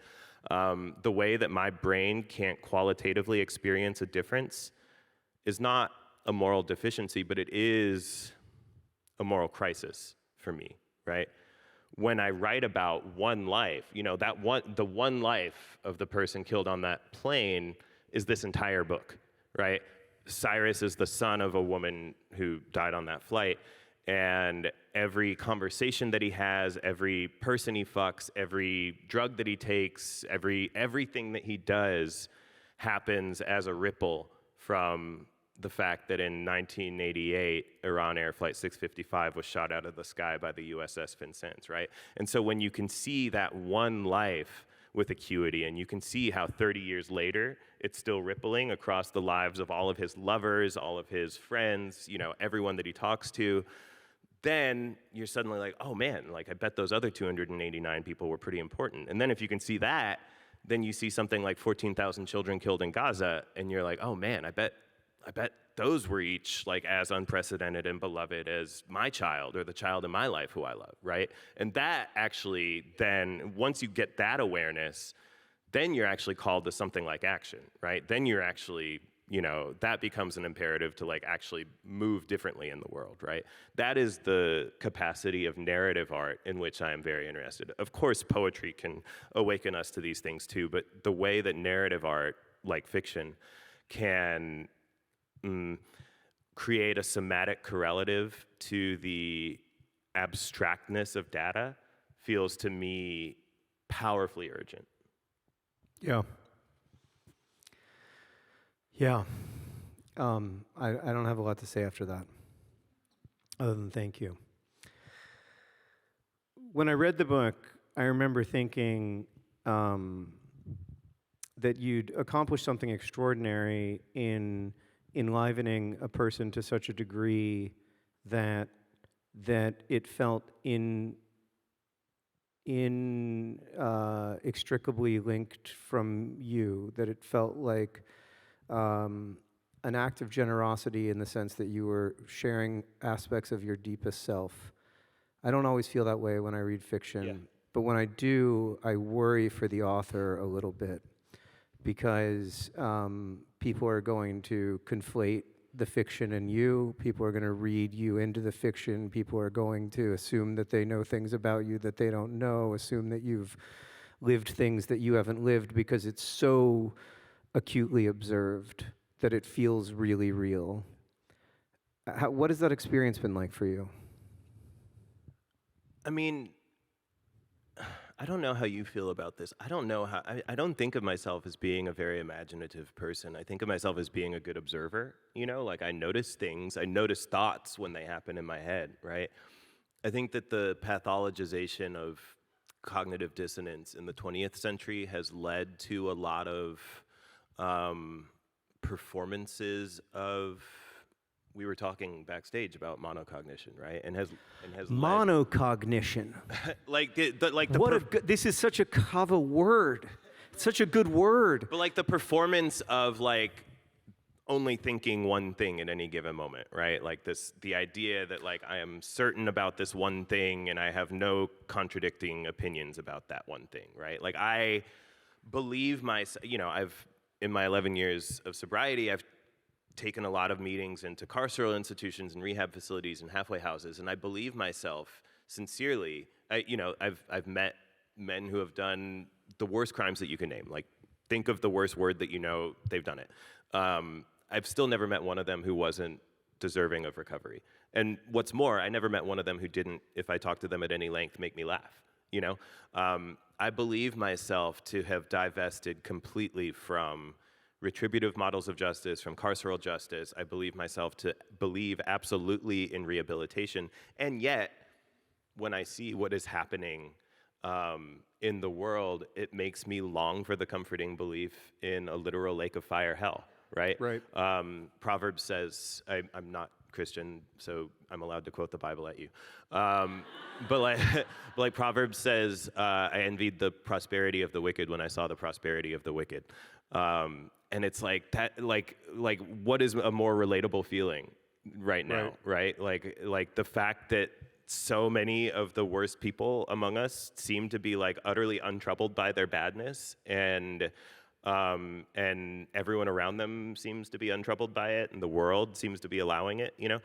The way that my brain can't qualitatively experience a difference is not a moral deficiency, but it is a moral crisis for me, right? When I write about one life, the one life of the person killed on that plane is this entire book, right? Cyrus is the son of a woman who died on that flight, and every conversation that he has, every person he fucks, every drug that he takes, everything that he does happens as a ripple from the fact that in 1988, Iran Air Flight 655 was shot out of the sky by the USS Vincennes, right? And so when you can see that one life with acuity, and you can see how 30 years later, it's still rippling across the lives of all of his lovers, all of his friends, everyone that he talks to, then you're suddenly like, oh man, like I bet those other 289 people were pretty important. And then if you can see that, then you see something like 14,000 children killed in Gaza, and you're like, oh man, I bet those were each like as unprecedented and beloved as my child or the child in my life who I love, right? And that actually then, once you get that awareness, then you're actually called to something like action, right? Then you're actually, that becomes an imperative to like actually move differently in the world, right? That is the capacity of narrative art in which I am very interested. Of course, poetry can awaken us to these things too, but the way that narrative art, like fiction, can create a somatic correlative to the abstractness of data feels to me powerfully urgent. Yeah. I don't have a lot to say after that, other than thank you. When I read the book, I remember thinking that you'd accomplished something extraordinary in enlivening a person to such a degree that it felt inextricably linked from you, that it felt like an act of generosity in the sense that you were sharing aspects of your deepest self. I don't always feel that way when I read fiction, but when I do, I worry for the author a little bit, because people are going to conflate the fiction and you. People are going to read you into the fiction. People are going to assume that they know things about you that they don't know, assume that you've lived things that you haven't lived, because it's so acutely observed, that it feels really real. What has that experience been like for you? I mean, I don't know how you feel about this. I don't know how, I don't think of myself as being a very imaginative person. I think of myself as being a good observer, you know, like I notice things, I notice thoughts when they happen in my head, right? I think that the pathologization of cognitive dissonance in the 20th century has led to a lot of performances of, we were talking backstage about monocognition, right? And has Monocognition. like This is such a Kaveh word. It's such a good word. but like the performance of like only thinking one thing at any given moment, right? Like the idea that like I am certain about this one thing and I have no contradicting opinions about that one thing, right? Like I believe in my 11 years of sobriety, I've taken a lot of meetings into carceral institutions and rehab facilities and halfway houses, and I believe myself sincerely. I've met men who have done the worst crimes that you can name. Like, think of the worst word that you know, they've done it. I've still never met one of them who wasn't deserving of recovery. And what's more, I never met one of them who didn't, if I talked to them at any length, make me laugh. You know, I believe myself to have divested completely from retributive models of justice, from carceral justice. I believe myself to believe absolutely in rehabilitation. And yet, when I see what is happening in the world, it makes me long for the comforting belief in a literal lake of fire hell, right? Right. Proverbs says, I'm not Christian, so I'm allowed to quote the Bible at you. But like Proverbs says, I envied the prosperity of the wicked when I saw the prosperity of the wicked. And it's like that, like what is a more relatable feeling right now, right? Like the fact that so many of the worst people among us seem to be like utterly untroubled by their badness, and everyone around them seems to be untroubled by it, and the world seems to be allowing it, you know?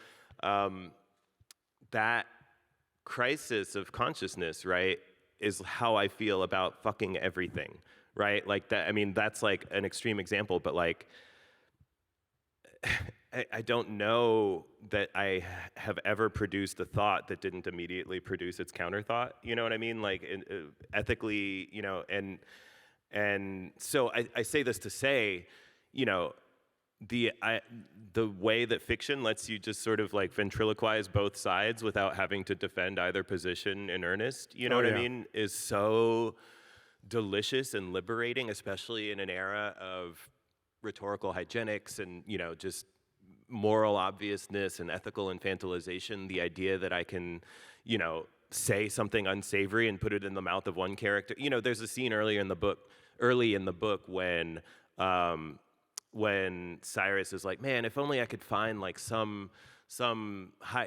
That crisis of consciousness, right, is how I feel about fucking everything, right? Like that, I mean, that's like an extreme example, but like, I don't know that I have ever produced a thought that didn't immediately produce its counter thought, you know what I mean? Like ethically, you know, and so I say this to say, you know, the way that fiction lets you just sort of like ventriloquize both sides without having to defend either position in earnest, you know what I mean, is so delicious and liberating, especially in an era of rhetorical hygienics and, you know, just moral obviousness and ethical infantilization. The idea that I can, you know, say something unsavory and put it in the mouth of one character. You know, there's a scene early in the book when Cyrus is like, man, if only I could find like some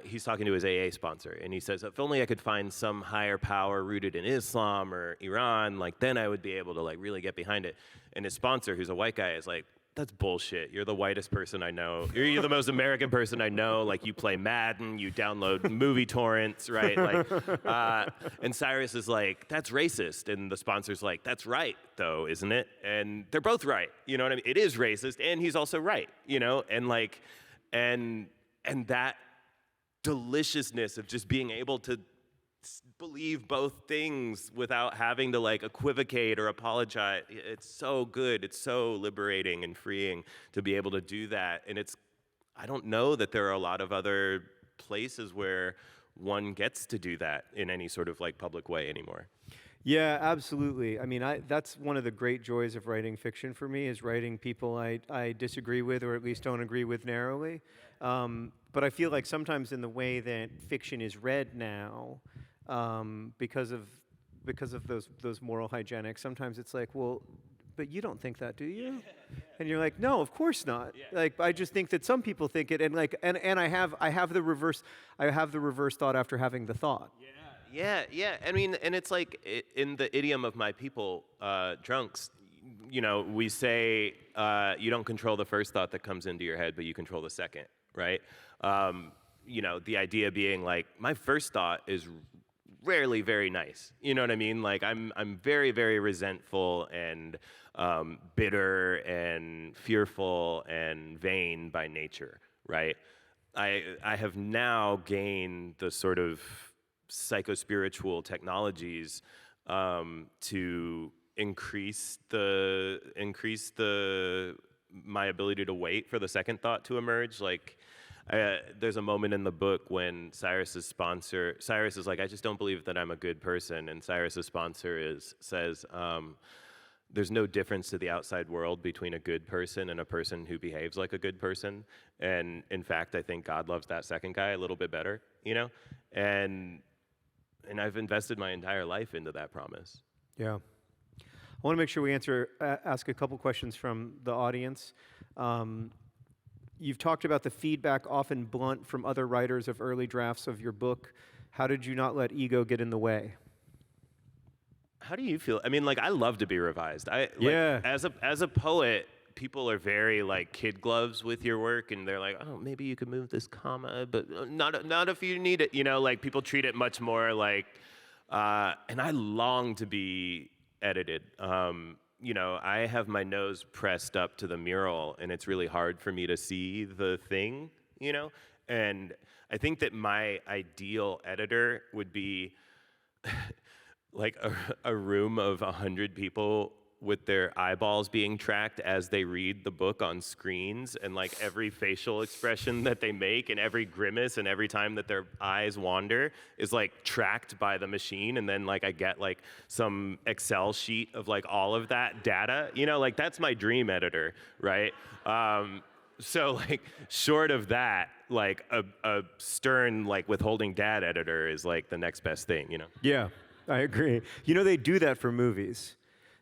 he's talking to his AA sponsor, and he says, if only I could find some higher power rooted in Islam or Iran, like then I would be able to like really get behind it. And his sponsor, who's a white guy, is like, that's bullshit. You're the whitest person I know. You're the most American person I know. Like, you play Madden, you download movie torrents, right? Like, and Cyrus is like, that's racist. And the sponsor's like, that's right, though, isn't it? And they're both right. You know what I mean? It is racist, and he's also right. You know, and like, and that deliciousness of just being able to believe both things without having to like equivocate or apologize. It's so good. It's so liberating and freeing to be able to do that. And I don't know that there are a lot of other places where one gets to do that in any sort of like public way anymore. Yeah, absolutely. I mean, that's one of the great joys of writing fiction for me, is writing people I disagree with, or at least don't agree with narrowly. But I feel like sometimes in the way that fiction is read now, because of those moral hygienics, sometimes it's like, well, but you don't think that, do you? And you're like, no, of course not. Like, I just think that some people think it, and like, and I have the reverse thought after having the thought. Yeah. I mean, and it's like in the idiom of my people, drunks, you know, we say you don't control the first thought that comes into your head, but you control the second, right? You know, the idea being like, my first thought is rarely very nice. You know what I mean? Like I'm very, very resentful and bitter and fearful and vain by nature, right? I have now gained the sort of psychospiritual technologies to increase the my ability to wait for the second thought to emerge. Like there's a moment in the book when Cyrus is like, I just don't believe that I'm a good person, and Cyrus's sponsor says there's no difference to the outside world between a good person and a person who behaves like a good person. And in fact, I think God loves that second guy a little bit better, you know? And I've invested my entire life into that promise. Yeah. I want to make sure we ask a couple questions from the audience. You've talked about the feedback often blunt from other writers of early drafts of your book. How did you not let ego get in the way? How do you feel? I mean, like, I love to be revised. Yeah. As a poet, people are very like kid gloves with your work, and they're like, oh, maybe you could move this comma, but not if you need it. You know, like people treat it much more like, and I long to be edited. You know, I have my nose pressed up to the mural, and it's really hard for me to see the thing. You know, and I think that my ideal editor would be like a room of 100 people with their eyeballs being tracked as they read the book on screens, and like every facial expression that they make and every grimace and every time that their eyes wander is like tracked by the machine. And then like I get like some Excel sheet of like all of that data, you know, like that's my dream editor, right? So like short of that, like a stern like withholding dad editor is like the next best thing, you know? Yeah, I agree. You know, they do that for movies.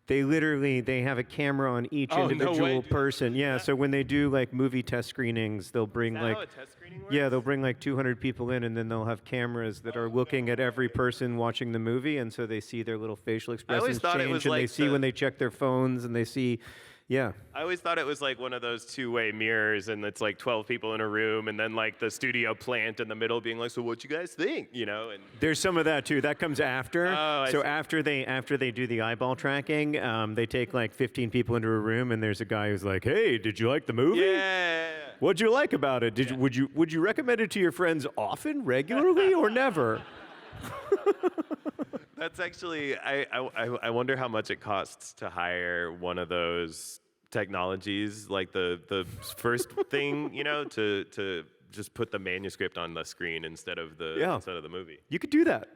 They have a camera on each individual person. Yeah, so when they do like movie test screenings, they'll bring like, how a test screening works? Yeah, they'll bring like 200 people in, and then they'll have cameras that are looking at every person watching the movie, and so they see their little facial expressions thought it change, was and like they see when they check their phones, and they see, yeah. I always thought it was like one of those two-way mirrors, and it's like 12 people in a room, and then like the studio plant in the middle being like, so what you guys think, you know? And There's some of that too. That comes after. Oh, I so see. after they do the eyeball tracking, they take like 15 people into a room, and there's a guy who's like, "Hey, did you like the movie? yeah. What'd you like about it? Would you recommend it to your friends often, regularly, or never?" That's actually, I wonder how much it costs to hire one of those technologies, like the first thing, you know, to just put the manuscript on the screen instead of the movie. You could do that.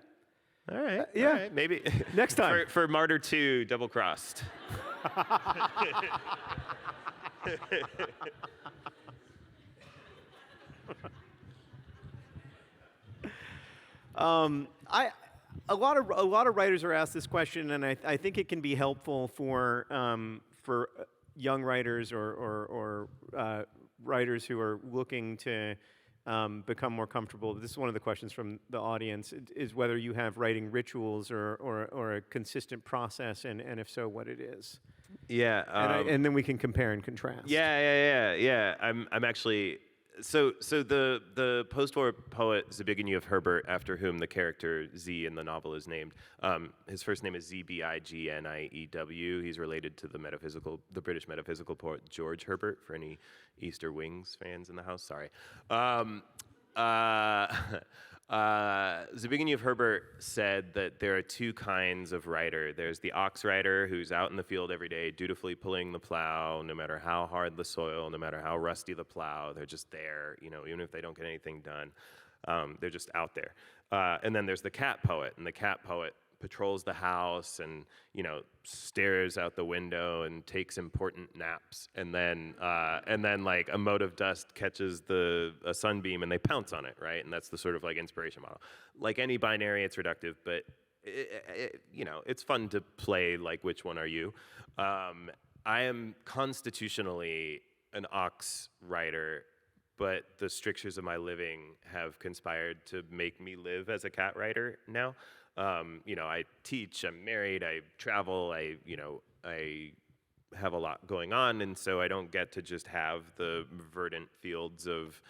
All right. Yeah. All right, maybe. Next time. For Martyr 2, double crossed. A lot of writers are asked this question, and I think it can be helpful for young writers or writers who are looking to become more comfortable. This is one of the questions from the audience: is whether you have writing rituals or a consistent process, and if so, what it is. Yeah. And then we can compare and contrast. Yeah. I'm actually. So the post-war poet Zbigniew Herbert, after whom the character Z in the novel is named, his first name is Zbigniew. He's related to the British metaphysical poet George Herbert. For any Easter Wings fans in the house, sorry. Zbigniew Herbert said that there are two kinds of writer. There's the ox writer, who's out in the field every day, dutifully pulling the plow, no matter how hard the soil, no matter how rusty the plow. They're just there, you know, even if they don't get anything done. They're just out there. And then there's the cat poet, and the cat poet patrols the house and, you know, stares out the window and takes important naps, and then like a mote of dust catches a sunbeam and they pounce on it, right? And that's the sort of like inspiration model. Like any binary, it's reductive, but you know, it's fun to play like which one are you. I am constitutionally an ox writer, but the strictures of my living have conspired to make me live as a cat writer now. You know, I teach, I'm married, I travel, I have a lot going on, and so I don't get to just have the verdant fields of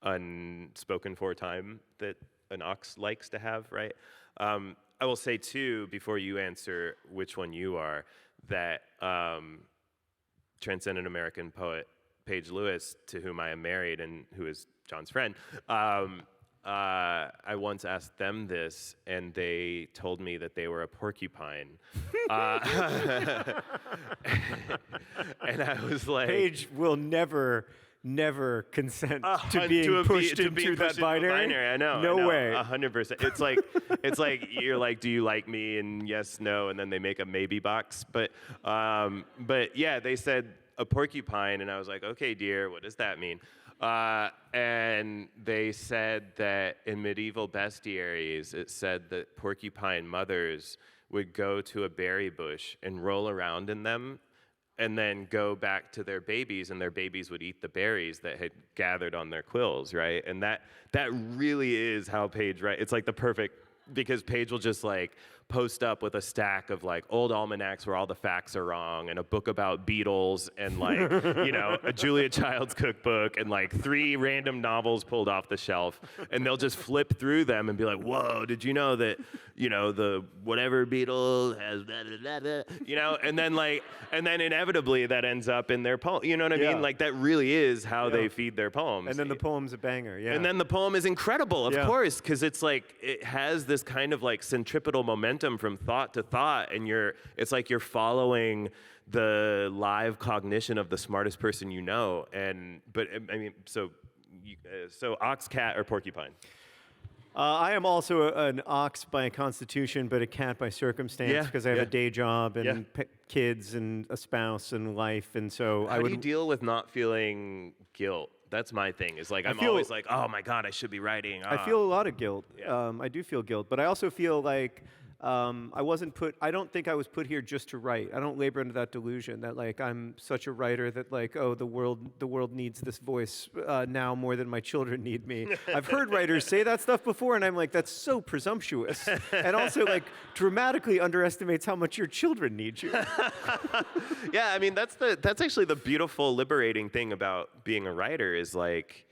unspoken for time that an ox likes to have, right? I will say, too, before you answer which one you are, that transcendent American poet Paige Lewis, to whom I am married and who is John's friend, I once asked them this, and they told me that they were a porcupine. And I was like... Paige will never consent to being pushed into that binary. I know. No way. 100%. It's like you're like, do you like me? And yes, no, and then they make a maybe box. But yeah, they said a porcupine, and I was like, okay, dear, what does that mean? And they said that in medieval bestiaries, it said that porcupine mothers would go to a berry bush and roll around in them and then go back to their babies, and their babies would eat the berries that had gathered on their quills, right? And that really is how Paige, right? It's like the perfect, because Paige will just like post up with a stack of like old almanacs where all the facts are wrong, and a book about beetles, and like, you know, a Julia Child's cookbook, and like 3 random novels pulled off the shelf, and they'll just flip through them and be like, whoa, did you know that, you know, the whatever beetle has blah, blah, blah, blah, you know, and then inevitably that ends up in their poem, you know what I mean? Like that really is how they feed their poems. And then the poem's a banger, yeah. And then the poem is incredible, of course, because it's like, it has this kind of like centripetal momentum from thought to thought, and it's like you're following the live cognition of the smartest person you know. But I mean, so ox, cat, or porcupine? I am also an ox by constitution, but a cat by circumstance, because I have a day job and kids and a spouse and life, and so How do you deal with not feeling guilt? That's my thing. Is like I'm always like, oh my God, I should be writing. I feel a lot of guilt. Yeah. I do feel guilt, but I also feel like I don't think I was put here just to write. I don't labor under that delusion that like I'm such a writer that like, oh, the world needs this voice now more than my children need me. I've heard writers say that stuff before, and I'm like, that's so presumptuous, and also like dramatically underestimates how much your children need you. Yeah, I mean that's actually the beautiful, liberating thing about being a writer is like,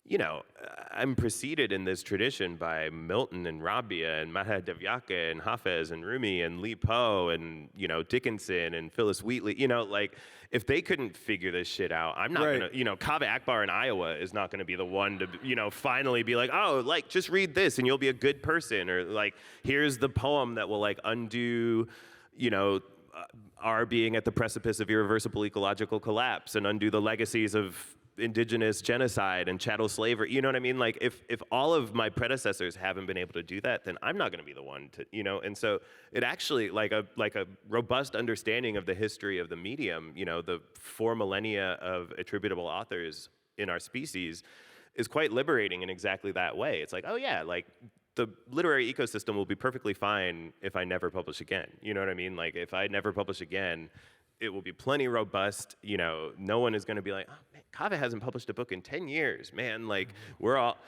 you know, I'm preceded in this tradition by Milton and Rabia and Mahadevyaga and Hafez and Rumi and Li Po and, you know, Dickinson and Phyllis Wheatley. You know, like, if they couldn't figure this shit out, I'm not gonna, you know, Kaveh Akbar in Iowa is not gonna be the one to, you know, finally be like, oh, like, just read this and you'll be a good person. Or like, here's the poem that will like undo, you know, our being at the precipice of irreversible ecological collapse and undo the legacies of indigenous genocide and chattel slavery. You know what I mean? Like if all of my predecessors haven't been able to do that, then I'm not going to be the one to, you know. And so it actually like a robust understanding of the history of the medium, you know, the 4 millennia of attributable authors in our species is quite liberating in exactly that way. It's like, oh yeah, like the literary ecosystem will be perfectly fine if I never publish again. You know what I mean? Like if I never publish again, it will be plenty robust. You know, no one is going to be like, oh, man, Kaveh hasn't published a book in 10 years, man. Like, we're all,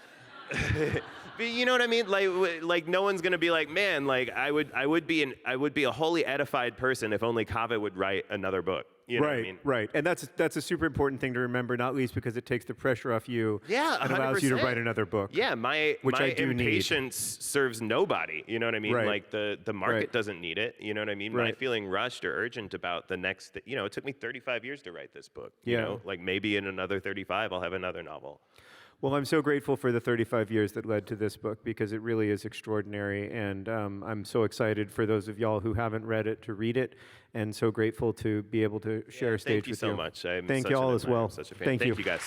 but you know what I mean? Like no one's going to be like, man, like I would be a wholly edified person if only Kaveh would write another book. You know what I mean? Right. And that's a super important thing to remember, not least because it takes the pressure off you. Yeah, 100%. And allows you to write another book. Yeah, my impatience serves nobody. You know what I mean? Right. Like the market doesn't need it. You know what I mean? Right. My feeling rushed or urgent about the next, you know, it took me 35 years to write this book. You Yeah. know, like maybe in another 35 I'll have another novel. Well, I'm so grateful for the 35 years that led to this book because it really is extraordinary, and I'm so excited for those of y'all who haven't read it to read it, and so grateful to be able to share a stage with you. Thank you so much. I'm Thank such you all an as well. admirer. I'm such a fan. Thank you. Thank you guys.